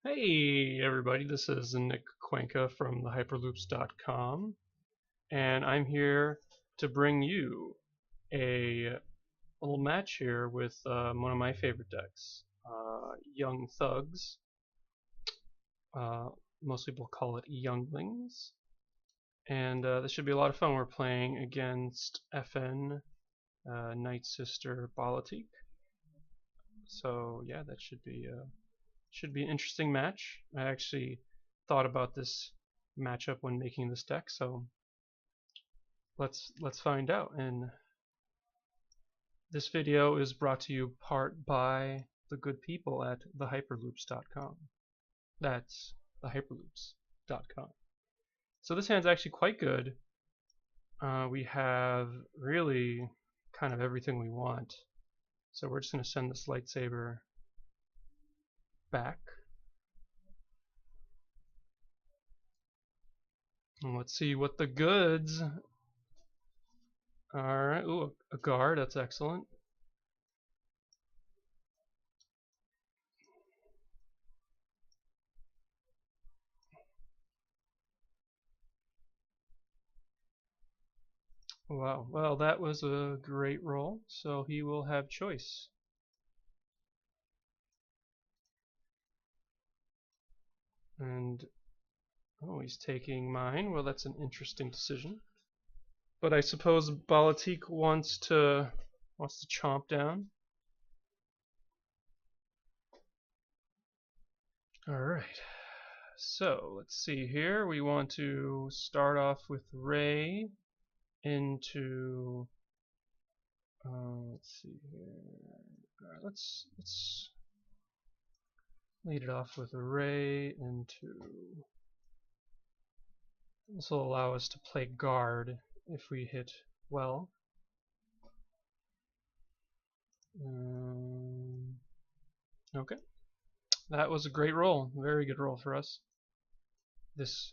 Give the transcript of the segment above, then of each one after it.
Hey everybody, this is Nick Cuenca from thehyperloops.com, and I'm here to bring you a little match here with one of my favorite decks, Young Thugs. Uh, Most people call it Younglings, and this should be a lot of fun. We're playing against FN Nightsister Bala-Tik, so yeah, that should be an interesting match. I actually thought about this matchup when making this deck, so let's find out. And this video is brought to you part by the good people at thehyperloops.com. That's thehyperloops.com. So this hand's actually quite good. We have really kind of everything we want. So we're just going to send this lightsaber back. And let's see what the goods. Alright, ooh, a guard, that's excellent. Wow, well that was a great roll, so he will have choice. And, oh, he's taking mine. Well, that's an interesting decision. But I suppose Bala-Tik wants to chomp down. Alright, so let's see here. We want to start off with Ray into, let's see here. Alright, let's lead it off with Ray into, this will allow us to play guard if we hit well. Okay, that was a great roll, very good roll for us. This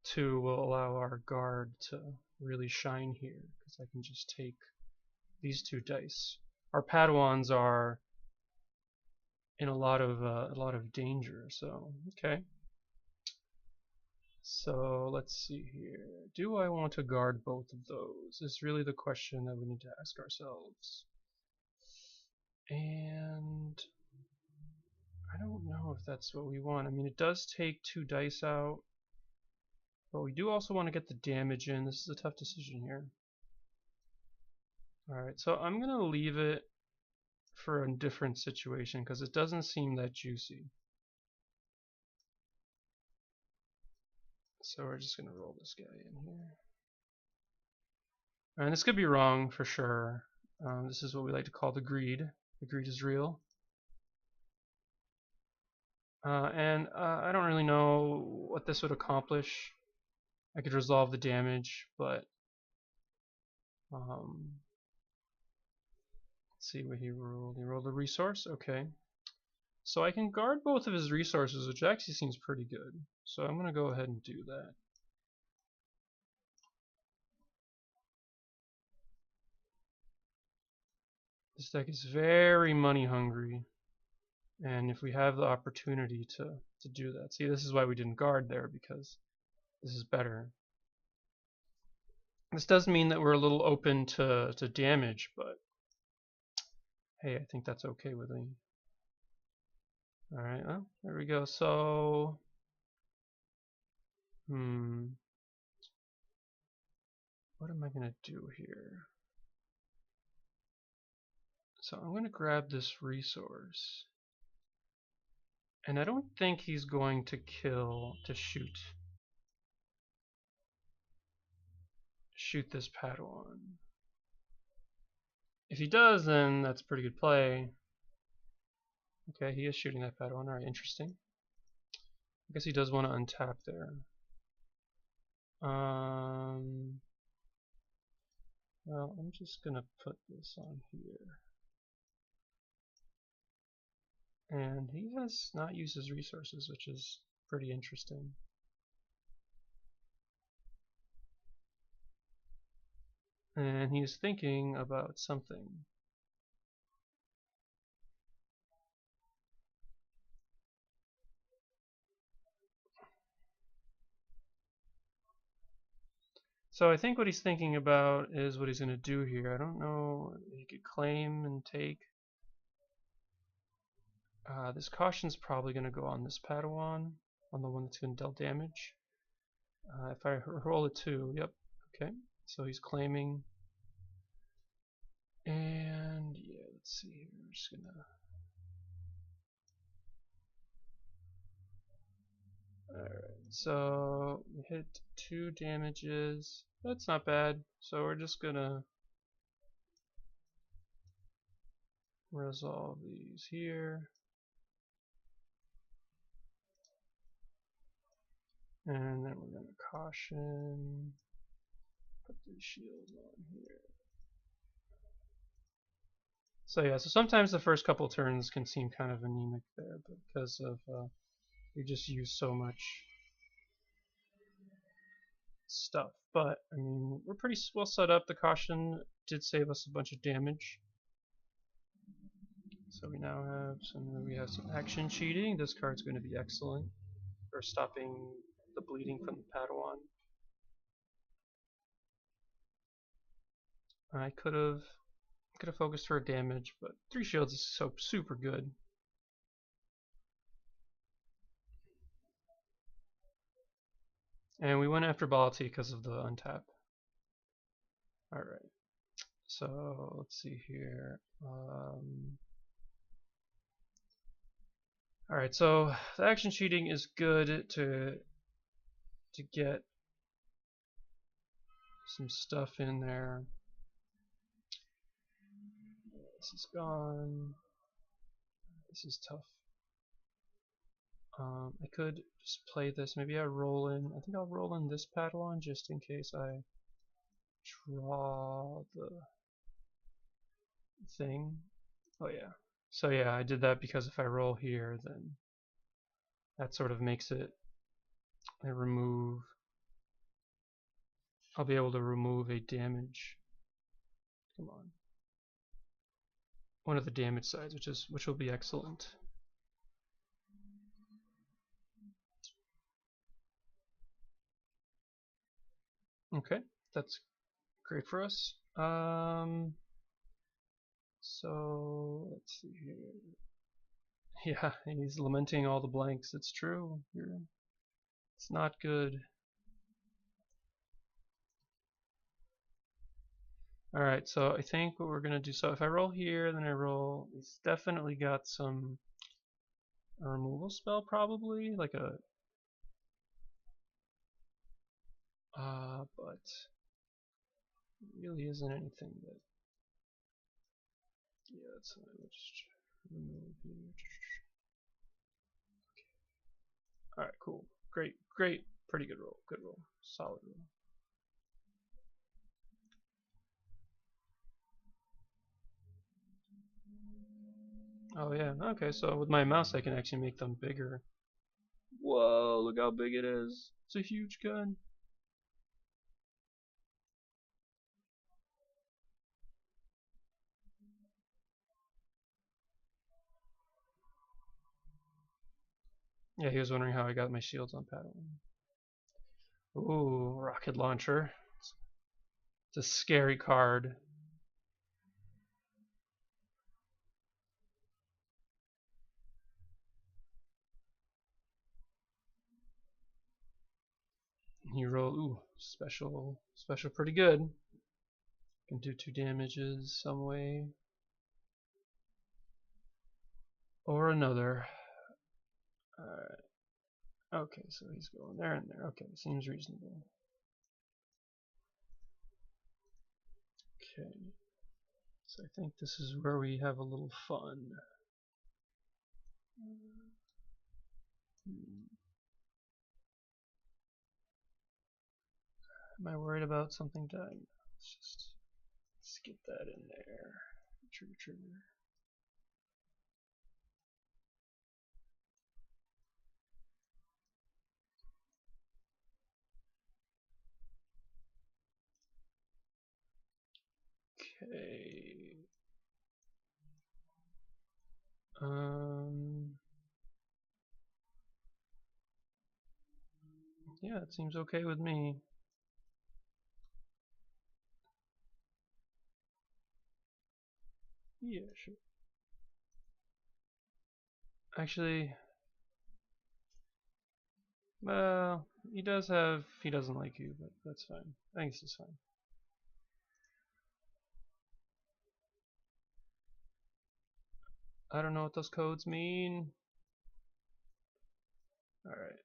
too will allow our guard to really shine here, because I can just take these two dice. Our Padawans are in a lot of danger, so okay. So let's see here. Do I want to guard both of those? Is really the question that we need to ask ourselves. And I don't know if that's what we want. I mean, it does take two dice out, but we do also want to get the damage in. This is a tough decision here. Alright, so I'm going to leave it for a different situation because it doesn't seem that juicy. So we're just going to roll this guy in here. And this could be wrong for sure. This is what we like to call the greed. The greed is real. I don't really know what this would accomplish. I could resolve the damage, but let's see what he rolled. He rolled a resource. Okay. So I can guard both of his resources, which actually seems pretty good. So I'm going to go ahead and do that. This deck is very money hungry, and if we have the opportunity to do that. See, this is why we didn't guard there, because this is better. This does mean that we're a little open to damage, but hey, I think that's okay with me. Alright, well, there we go. So, what am I going to do here? So I'm going to grab this resource. And I don't think he's going to shoot this Padawan. If he does, then that's a pretty good play. Okay, he is shooting that Padawan. Alright, interesting. I guess he does want to untap there. Well, I'm just going to put this on here. And he has not used his resources, which is pretty interesting. And he's thinking about something. So I think what he's thinking about is what he's going to do here. I don't know. He could claim and take. This caution's probably going to go on this Padawan, on the one that's going to deal damage. If I roll a 2, yep, okay. So he's claiming. And yeah, let's see here. We're just going to. Alright, so we hit 2 damages. That's not bad. So we're just going to resolve these here. And then we're going to caution, put the shield on here. So yeah, so sometimes the first couple turns can seem kind of anemic there, but because of we just use so much stuff. But I mean, we're pretty well set up. The caution did save us a bunch of damage. So we now have some action cheating. This card's going to be excellent for stopping the bleeding from the Padawan. I could have focused for damage, but 3 shields is so super good. And we went after Bala-Tik because of the untap. Alright, so let's see here. Alright, so the action cheating is good to get some stuff in there. This is gone. This is tough. I could just play this. Maybe I roll in. I think I'll roll in this Padawan just in case I draw the thing. Oh yeah. So yeah, I did that because if I roll here, then that sort of makes it. I'll be able to remove a damage. Come on. One of the damage sides, which will be excellent. Okay, that's great for us. So let's see here. Yeah, he's lamenting all the blanks. It's true. It's not good. Alright, so I think what we're gonna do, so if I roll here, then I roll, he's definitely got a removal spell probably, like a but it really isn't anything that, yeah, that's what I would just remove here. Okay. Alright, cool. Great, pretty good roll, solid roll. Oh yeah, okay, so with my mouse I can actually make them bigger. Whoa, look how big it is. It's a huge gun. Yeah, he was wondering how I got my shields on Padawan. Ooh, rocket launcher. It's a scary card. You roll, ooh, special, pretty good. Can do 2 damages some way or another. Alright. Okay, so he's going there and there. Okay, seems reasonable. Okay. So I think this is where we have a little fun. Am I worried about something dying? Let's get that in there. Trigger. Okay. Yeah, it seems okay with me. Yeah, sure. Actually, well, he doesn't like you, but that's fine. I think this is fine. I don't know what those codes mean. Alright.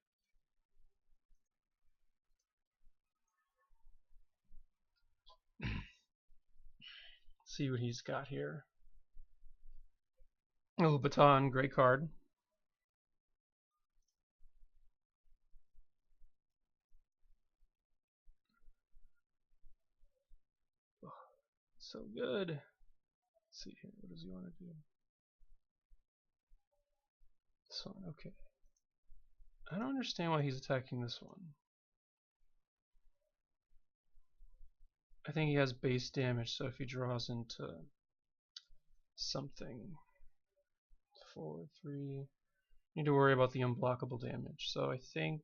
See what he's got here. Oh, Baton, great card. Oh, so good. Let's see here, what does he want to do? This one, okay. I don't understand why he's attacking this one. I think he has base damage, so if he draws into something, 4, 3, need to worry about the unblockable damage. So I think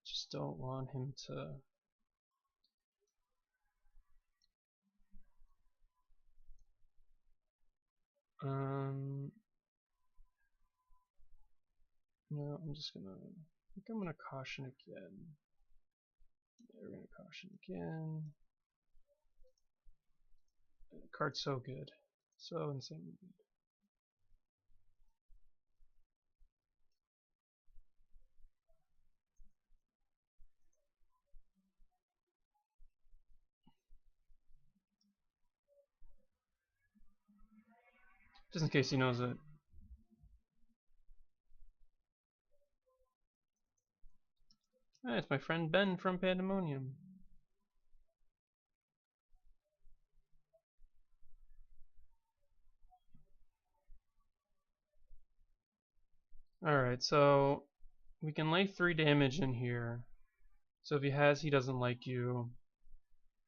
just don't want him to. No, I'm just gonna. I think I'm gonna caution again. Yeah, we're gonna caution again. The card's so good, so insanely good. Just in case he knows it. Hey, it's my friend Ben from Pandemonium. Alright, so we can lay 3 damage in here. So if he doesn't like you,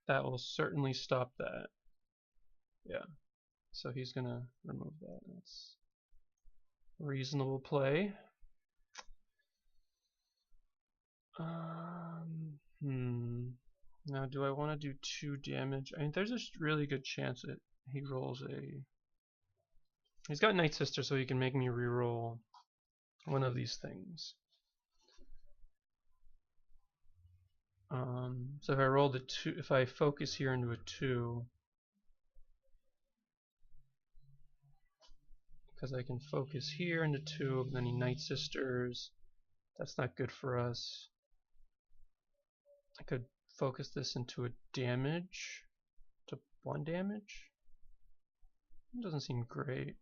that will certainly stop that. Yeah. So he's gonna remove that. That's reasonable play. Now, do I want to do 2 damage? I mean, there's a really good chance that he rolls a. He's got Nightsister, so he can make me reroll one of these things. So if I roll the 2, if I focus here into a 2, because I can focus here into 2, and then he Nightsisters. That's not good for us. I could focus this into a damage, to 1 damage. It doesn't seem great.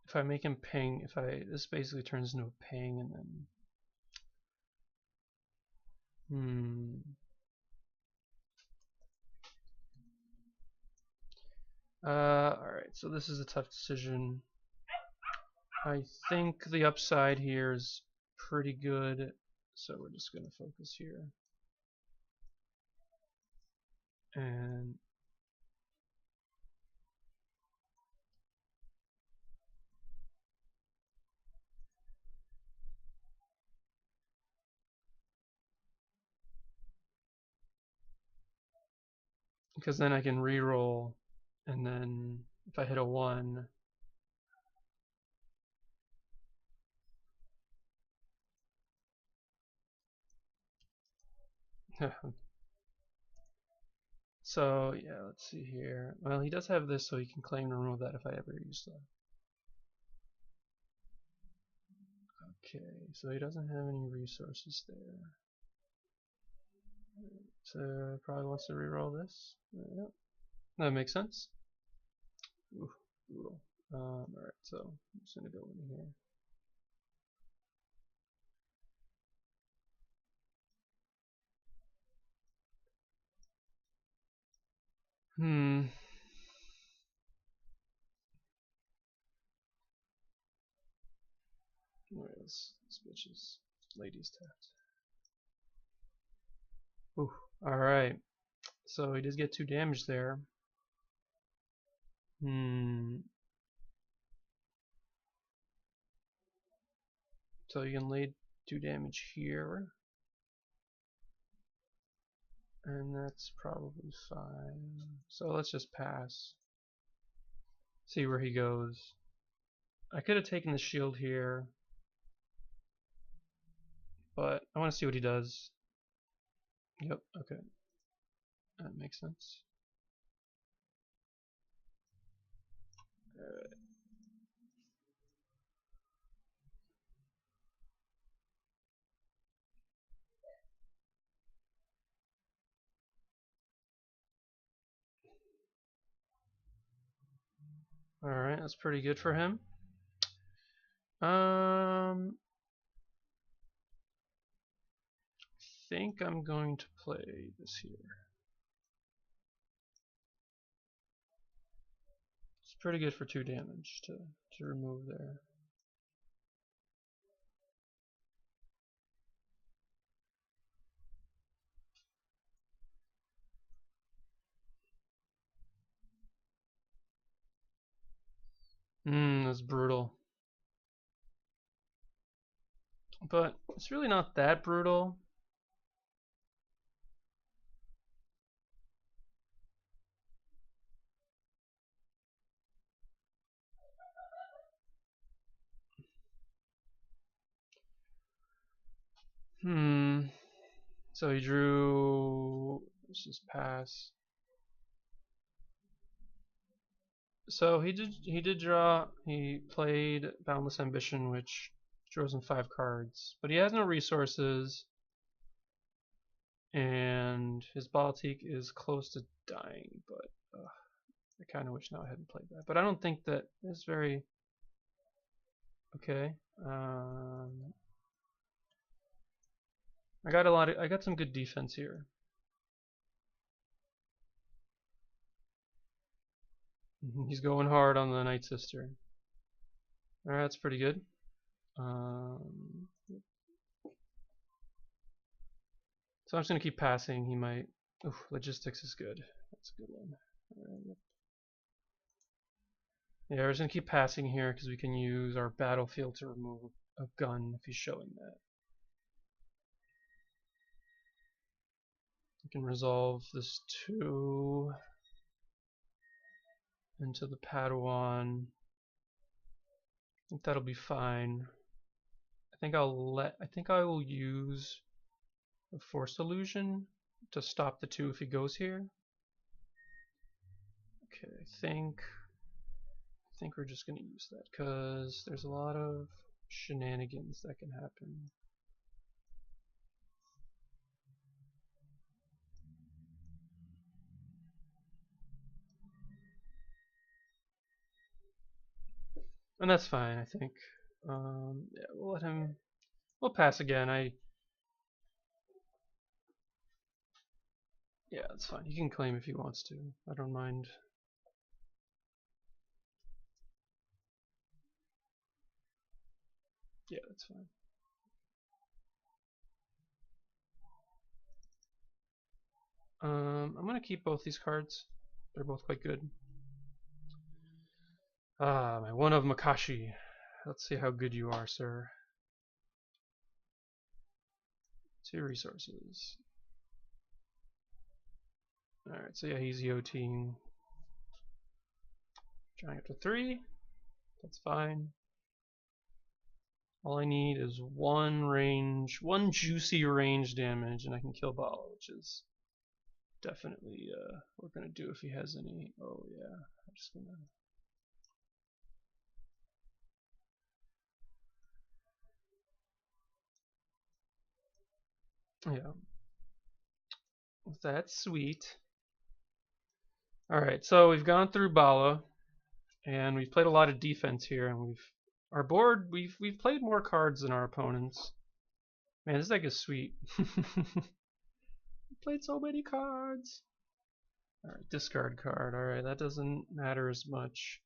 If I make him ping, this basically turns into a ping, and then alright, so this is a tough decision. I think the upside here is pretty good, so we're just gonna focus here. And because then I can reroll, and then if I hit a 1, so yeah, let's see here. Well, he does have this, so he can claim to remove that if I ever use that. Okay, so he doesn't have any resources there. So probably wants to reroll this. Yep, that makes sense. Ooh, brutal. Alright, so I'm just gonna go in here. Where is this bitch's lady's tapped? Ooh, alright. So he does get 2 damage there. So you can lay 2 damage here. And that's probably fine. So let's just pass. See where he goes. I could have taken the shield here, but I want to see what he does. Yep, okay. That makes sense. Alright. Alright, that's pretty good for him. I think I'm going to play this here. It's pretty good for 2 damage to remove there. That's brutal. But it's really not that brutal. So he drew. Let's just pass. So he did draw. He played Boundless Ambition, which draws him 5 cards, but he has no resources, and his Bala-Tik is close to dying. But I kind of wish now I hadn't played that. But I don't think that is very okay. I got some good defense here. He's going hard on the Nightsister. Alright, that's pretty good. So I'm just going to keep passing. He might... Oof, logistics is good. That's a good one. Right. Yeah, we're just going to keep passing here because we can use our battlefield to remove a gun if he's showing that. We can resolve this 2 into the Padawan. I think that'll be fine. I think I will use the Force Illusion to stop the 2 if he goes here. Okay, I think we're just gonna use that because there's a lot of shenanigans that can happen. And that's fine, I think. Yeah, we'll let him. We'll pass again. Yeah, that's fine. He can claim if he wants to. I don't mind. Yeah, that's fine. I'm gonna keep both these cards. They're both quite good. Ah, my one of Makashi. Let's see how good you are, sir. 2 resources. Alright, so yeah, he's EOTing. Trying up to 3. That's fine. All I need is one juicy range damage, and I can kill Bala, which is definitely what we're gonna do if he has any. Oh yeah, I'm just gonna. Yeah, that's sweet. All right, so we've gone through Bala, and we've played a lot of defense here, and our board we've played more cards than our opponents. Man, this deck is sweet. We played so many cards. All right, discard card. All right, that doesn't matter as much.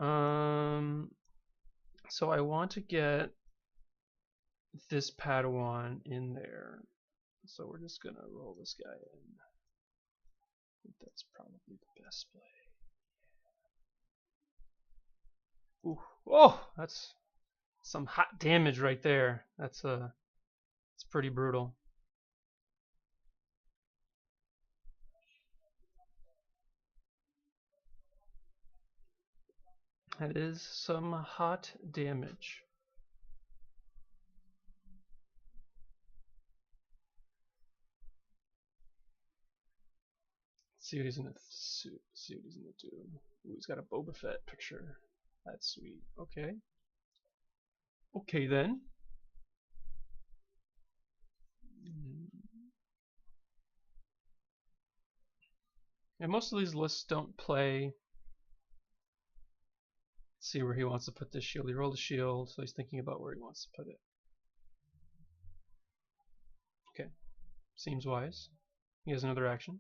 So I want to get this Padawan in there. So we're just gonna roll this guy in. I think that's probably the best play. Ooh. Oh, that's some hot damage right there. It's pretty brutal. That is some hot damage. Let's see what he's gonna see what he's gonna do. Ooh, he's got a Boba Fett picture. That's sweet. Okay. Okay then. And most of these lists don't play. Let's see where he wants to put this shield. He rolled a shield, so he's thinking about where he wants to put it. Okay. Seems wise. He has another action.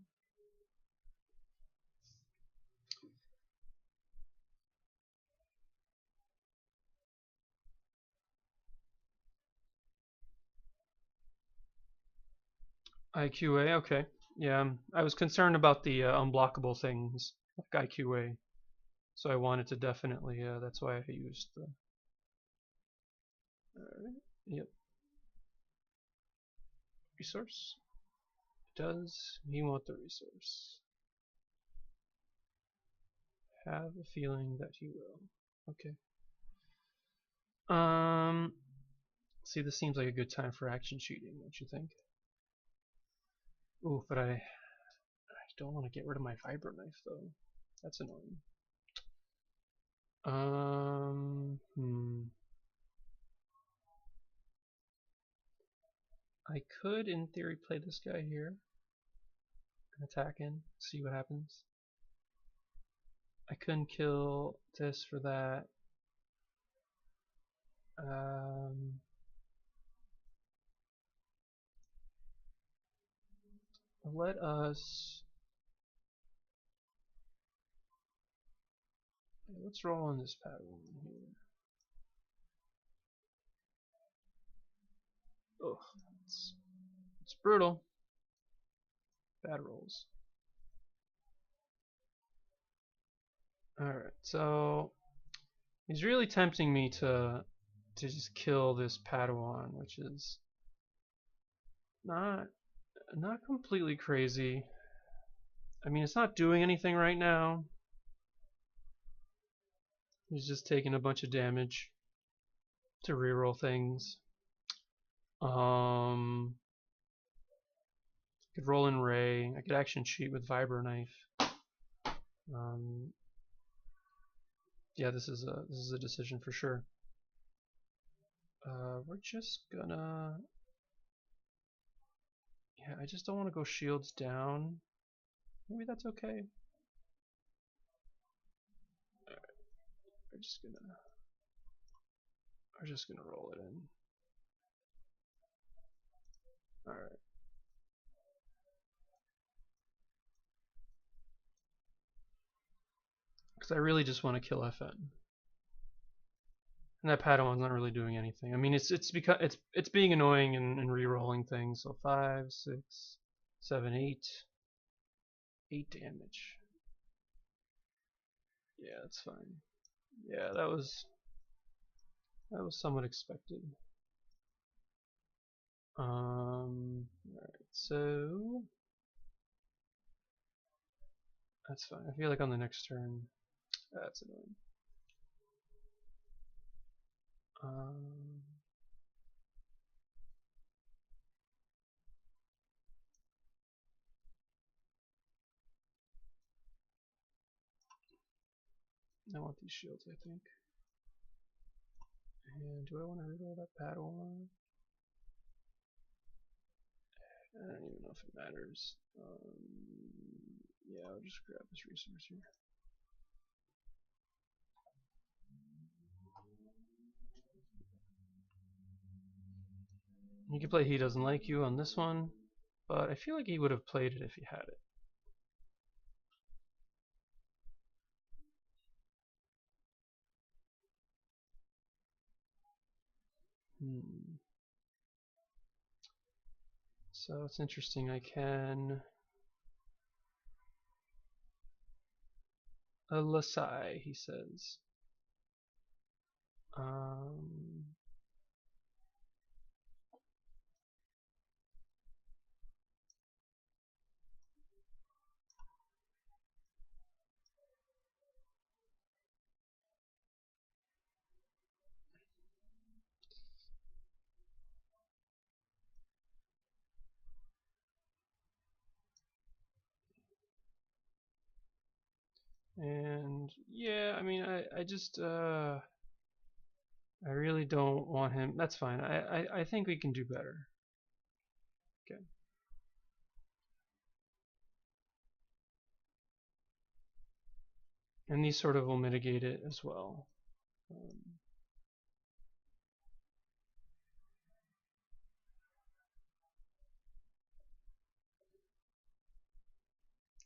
IQA, okay. Yeah, I was concerned about the unblockable things, like IQA. So I wanted to definitely, that's why I used the... Alright, yep. Resource. Does he want the resource? Have a feeling that he will. Okay. See, this seems like a good time for action cheating, don't you think? Ooh, but I don't want to get rid of my vibro knife though. That's annoying. I could, in theory, play this guy here and attack in, see what happens. I couldn't kill this for that. Let us... Let's roll on this Padawan here. Ugh, it's brutal. Bad rolls. Alright, so he's really tempting me to just kill this Padawan, which is not completely crazy. I mean, it's not doing anything right now. He's just taking a bunch of damage to reroll things. I could roll in Ray. I could action cheat with Vibro Knife. Yeah, this is a decision for sure. We're just gonna... Yeah, I just don't want to go shields down. Maybe that's okay. Alright, we're just gonna roll it in. Alright. Because I really just want to kill FN. And that Padawan's not really doing anything. I mean, it's because it's being annoying and re-rolling things. So 5, 6, 7, 8, 8 damage. Yeah, that's fine. Yeah, that was somewhat expected. Alright, so that's fine. I feel like on the next turn, that's annoying. I want these shields, I think. And do I want to reroll that Padawan? I don't even know if it matters. Yeah, I'll just grab this resource here. You can play He Doesn't Like You on this one, but I feel like he would have played it if he had it. So it's interesting, I can... A Lasai, he says. And yeah, I mean, I just I really don't want him. That's fine. I think we can do better. Okay. And these sort of will mitigate it as well.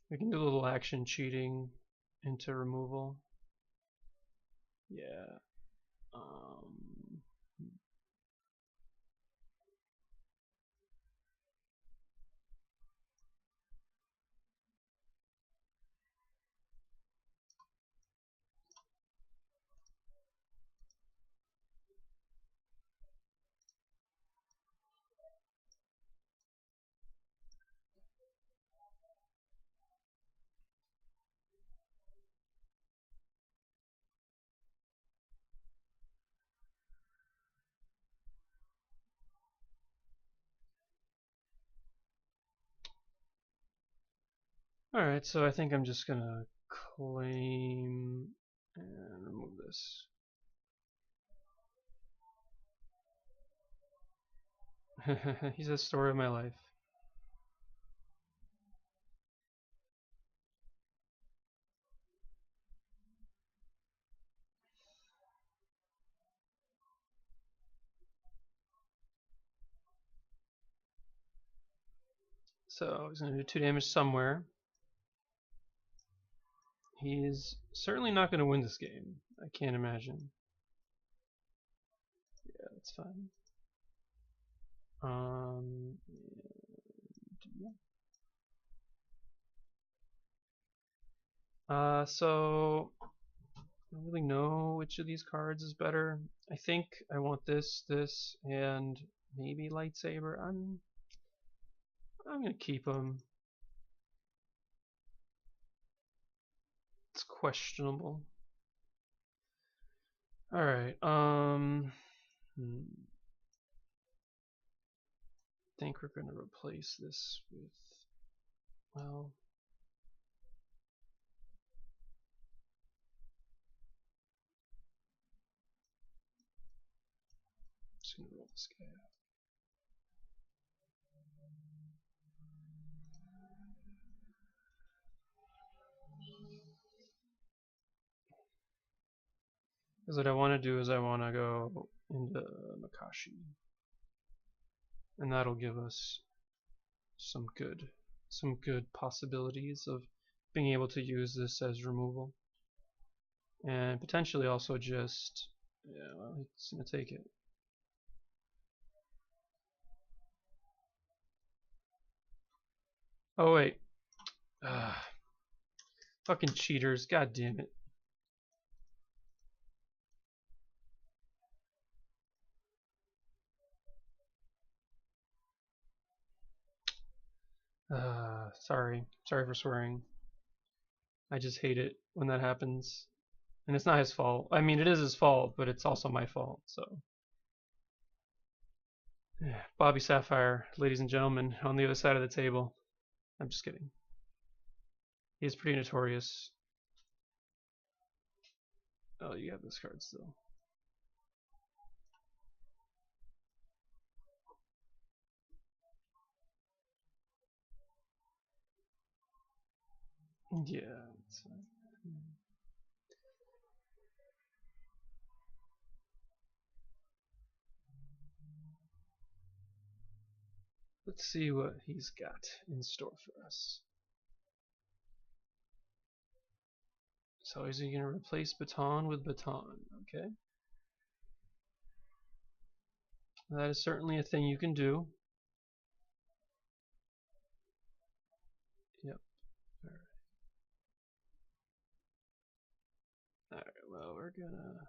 We can do a little action cheating into removal. Yeah. Um, Alright, so I think I'm just gonna claim and remove this. He's the story of my life. So he's gonna do 2 damage somewhere. He's certainly not gonna win this game. I can't imagine. Yeah, that's fine. So I don't really know which of these cards is better. I think I want this, this, and maybe lightsaber. I'm gonna keep them. It's questionable. All right. I think we're gonna replace this with, well, just gonna roll this guy out. Because what I want to do is I want to go into Makashi, and that'll give us some good possibilities of being able to use this as removal, and potentially also just, yeah, well, he's gonna take it. Oh wait, fucking cheaters! God damn it! Sorry for swearing. I just hate it when that happens. And it's not his fault. I mean, it is his fault, but it's also my fault, so. Bobby Sapphire, ladies and gentlemen, on the other side of the table. I'm just kidding. He's pretty notorious. Oh, you have this card still. Yeah, it's fine. Let's see what he's got in store for us. So is he going to replace baton with baton? Okay. That is certainly a thing you can do. Yep. Alright, well, we're gonna...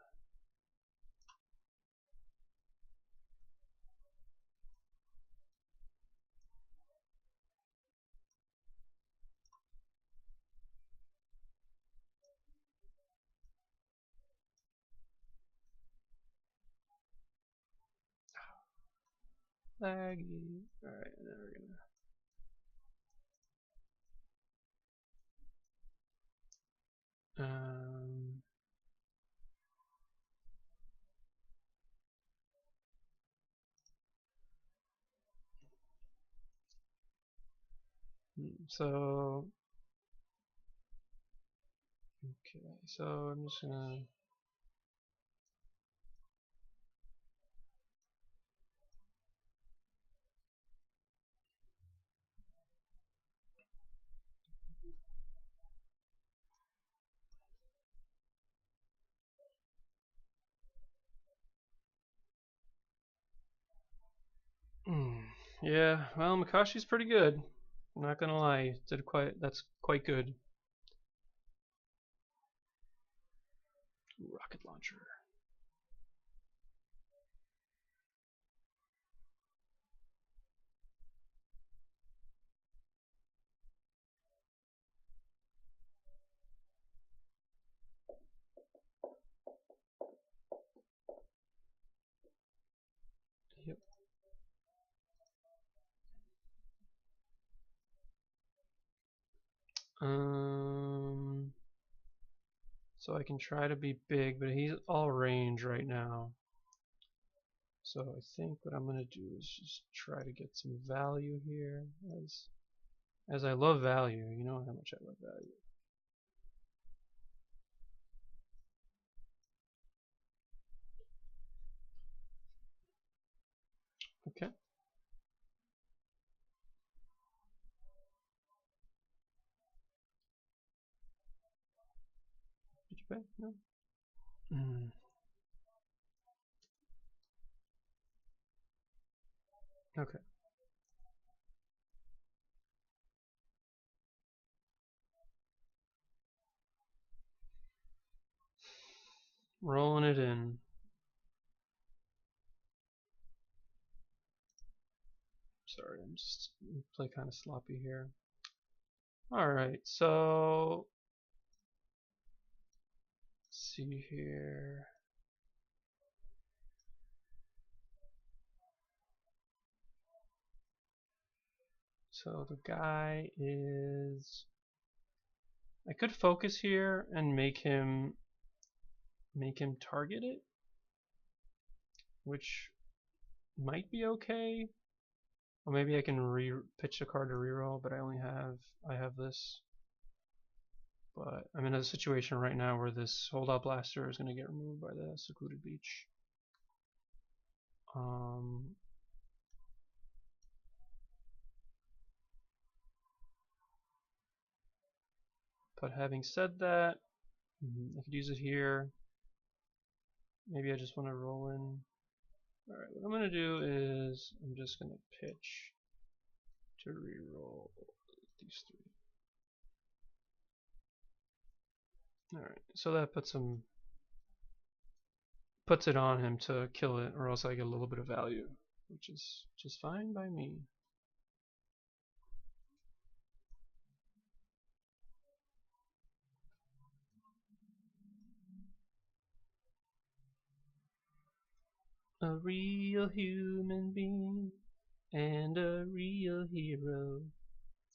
Laggy. Alright, and then we're gonna... Um, so okay, so I'm just gonna. Yeah, well, Makashi's pretty good. I'm not gonna lie, that's quite good. Rocket launcher. Yep. So I can try to be big, but he's all range right now. So I think what I'm gonna do is just try to get some value here, as I love value. You know how much I love value. Okay. Did you pay? No. Mm. Okay. Rolling it in. Sorry, I'm just play kind of sloppy here. All right, so let's see here. So the guy is. I could focus here and make him target it, which might be okay. Or maybe I can pitch a card to reroll, but I have this. But I'm in a situation right now where this holdout blaster is going to get removed by the secluded beach. But having said that, I could use it here. Maybe I just want to roll in. Alright, what I'm going to do is I'm just going to pitch to reroll these three. Alright, so that puts it on him to kill it, or else I get a little bit of value, which is just fine by me. A real human being and a real hero.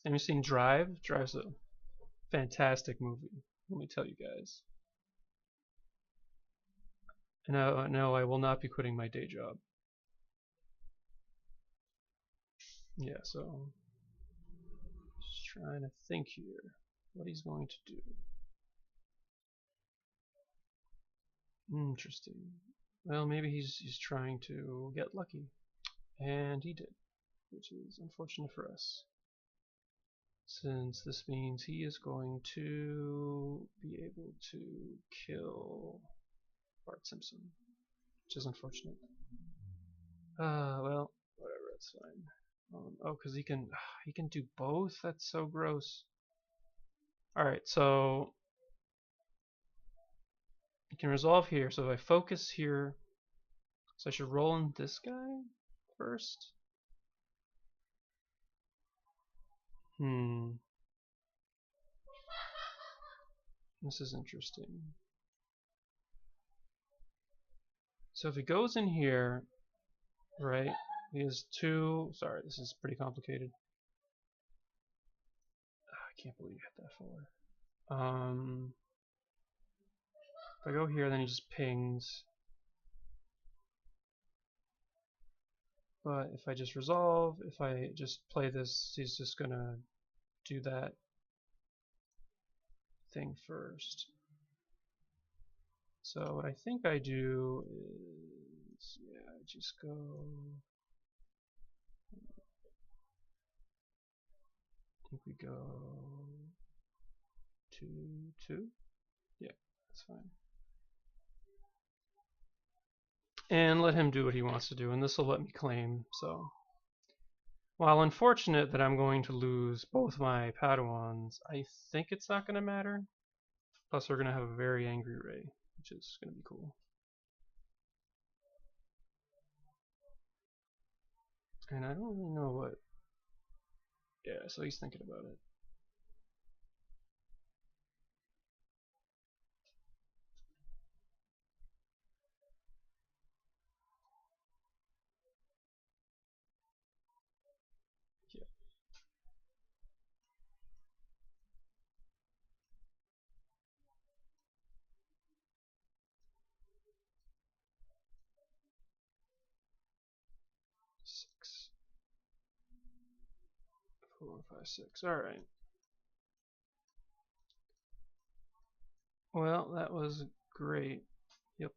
Have you seen Drive? Drive's a fantastic movie. Let me tell you guys. No, I will not be quitting my day job. Yeah, so just trying to think here what he's going to do. Interesting. Well, maybe he's trying to get lucky, and he did, which is unfortunate for us, since this means he is going to be able to kill Bart Simpson, which is unfortunate. Well, whatever, that's fine. Oh, because he can do both. That's so gross. All right, so you can resolve here. So if I focus here, so I should roll in this guy first. This is interesting. So if he goes in here, right, he has two. Sorry, this is pretty complicated. I can't believe you hit that far. I go here, then he just pings. But if I just resolve, if I just play this, he's just gonna do that thing first. So what I think I do is, yeah, I just go. I think we go 2-2. Yeah, that's fine. And let him do what he wants to do, and this will let me claim. So, while unfortunate that I'm going to lose both my Padawans, I think it's not going to matter. Plus, we're going to have a very angry Ray, which is going to be cool. And I don't really know what. Yeah, so he's thinking about it. Yeah. Six. 4, 5, 6. All right. Well, that was great. Yep.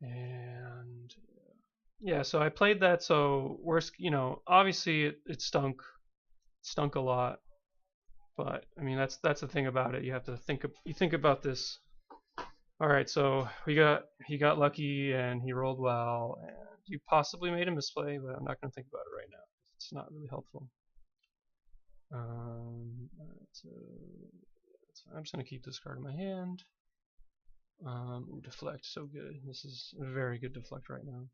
And yeah, so I played that. So worst, obviously it stunk a lot. But I mean, that's the thing about it. You have to think about this. All right, so he got lucky and he rolled well, and you possibly made a misplay, but I'm not going to think about it right now. It's not really helpful. So I'm just going to keep this card in my hand. Ooh, deflect, so good. This is a very good deflect right now.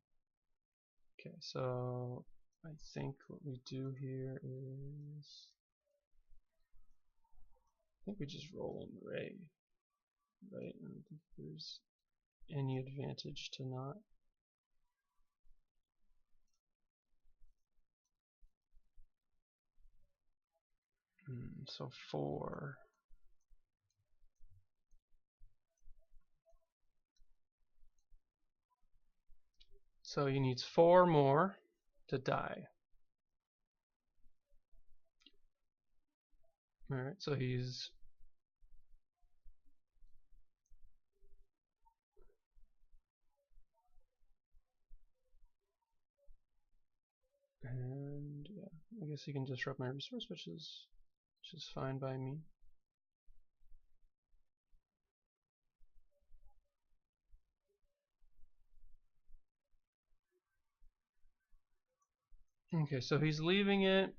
Okay, so I think what we do here is, I think we just roll in Ray, right? I don't think there's any advantage to not. So 4. So he needs 4 more to die. Alright, so he's... And yeah, I guess he can disrupt my resource, which is fine by me. Okay, so he's leaving it,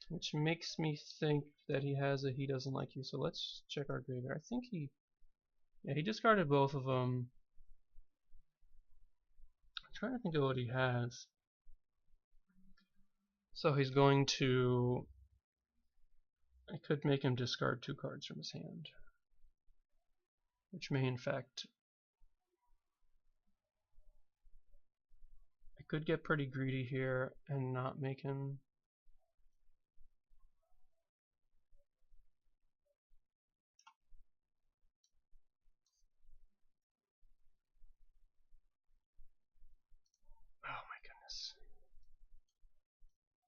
which makes me think that he has a he doesn't like you. So let's check our graveyard. I think he discarded both of them. I'm trying to think of what he has. So he's going to... I could make him discard 2 cards from his hand, which may in fact... I could get pretty greedy here and not make him... Oh my goodness.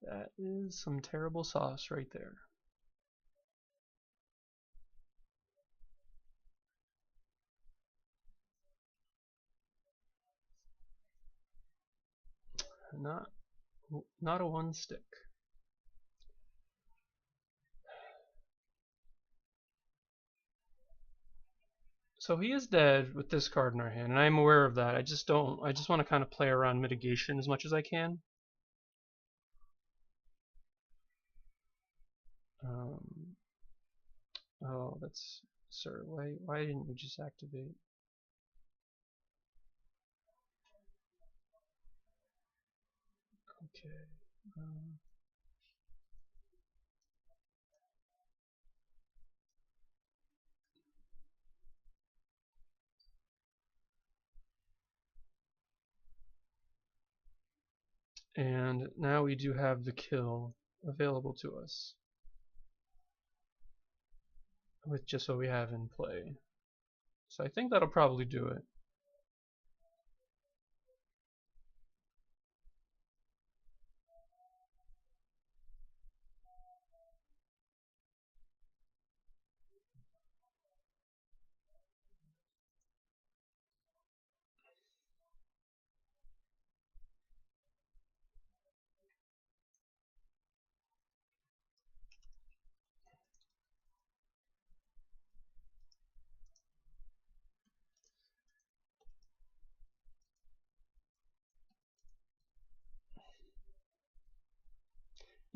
That is some terrible sauce right there. Not a 1 stick. So he is dead with this card in our hand, and I'm aware of that. I just want to kind of play around mitigation as much as I can. Oh, that's... Sir, why didn't we just activate? Okay. And now we do have the kill available to us. with just what we have in play. So I think that'll probably do it.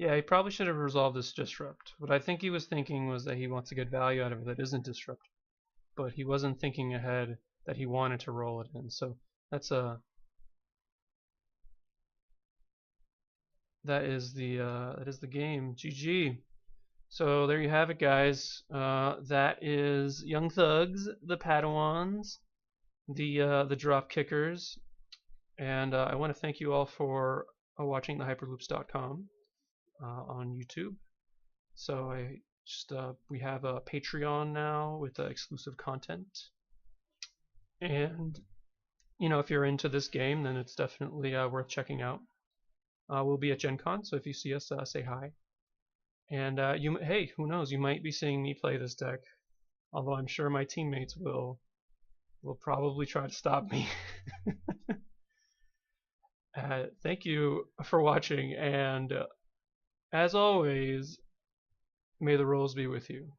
Yeah, he probably should have resolved this disrupt. What I think he was thinking was that he wants to get value out of it that isn't disrupt, but he wasn't thinking ahead that he wanted to roll it in. So that's that is the game. GG. So there you have it, guys. That is Young Thugs, the Padawans, the drop kickers, and I want to thank you all for watching the hyperloops.com on YouTube. So I just we have a Patreon now with exclusive content, and if you're into this game, then it's definitely worth checking out. We'll be at Gen Con, so if you see us, say hi. And hey, who knows? You might be seeing me play this deck, although I'm sure my teammates will probably try to stop me. Thank you for watching, and as always, may the rolls be with you.